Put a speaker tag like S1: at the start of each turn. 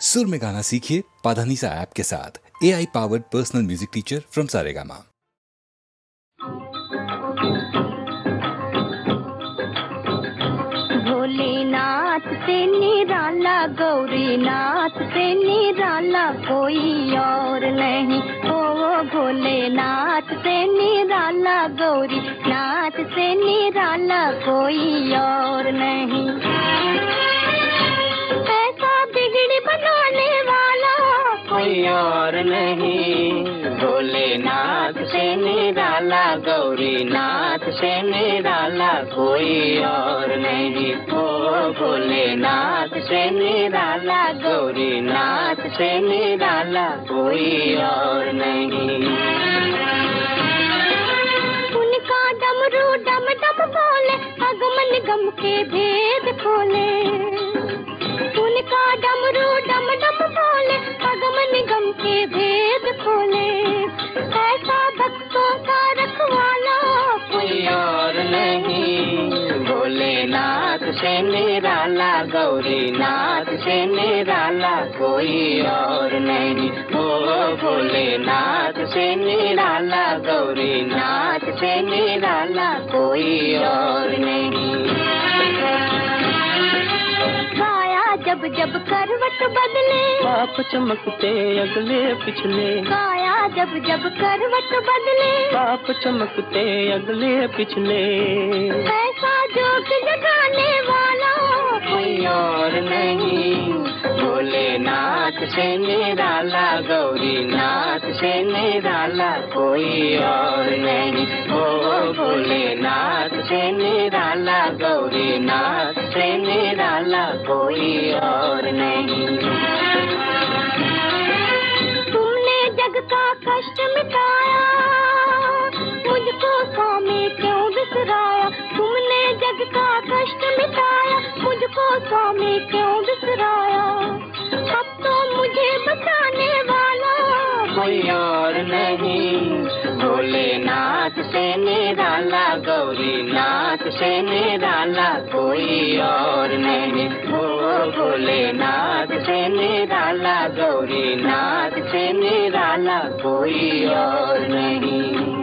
S1: सुर में गाना सीखिए पाधानीसा ऐप के साथ। AI powered personal music teacher from Saregama.
S2: Bholenath से निराला, गौरीनाथ से निराला कोई और नहीं। ओ भोलेनाथ से निराला, गौरीनाथ से निराला कोई और नहीं। ऐसा बिगड़ी बनाने वाला कोई और नहीं। भोलेनाथ से निराला, गौरीनाथ से निराला कोई और नहीं। ओ भोलेनाथ से निराला, गौरीनाथ से निराला कोई और नहीं। उनका डमरू डम डम बोले, अगमन गम के भेद खोले। उनका डमरू डम डम बोले, अगमन गम के भेद खोले। ऐसा भक्तों का रखवाला कोई और नहीं। भोलेनाथ से निराला, गौरीनाथ से निराला कोई और नहीं। ओ भोलेनाथ से निराला, गौरीनाथ से निराला कोई और नहीं। जब जब करवट बदले,
S3: बाप चमकते अगले पिछले।
S2: काया जब जब करवट बदले,
S3: बाप चमकते अगले पिछले।
S2: ऐसा जोग जगाने वाला
S3: कोई और नहीं। भोलेनाथ से निराला, गौरीनाथ से निराला कोई और नहीं। ओ भोलेनाथ से निराला, गौरीनाथ से निराला कोई और नहीं। तुमने जग का कष्ट मिटाया, मुझको स्वामी क्यों बिसराया। तुमने जग का कष्ट मिटाया, मुझको स्वामी क्यों बिसराया। अब तो मुझे बचाने वाला कोई और नहीं। भोलेनाथ से निराला, गौरीनाथ से निराला कोई और नहीं। ओ भोलेनाथ से निराला, गौरीनाथ से निराला कोई और नहीं।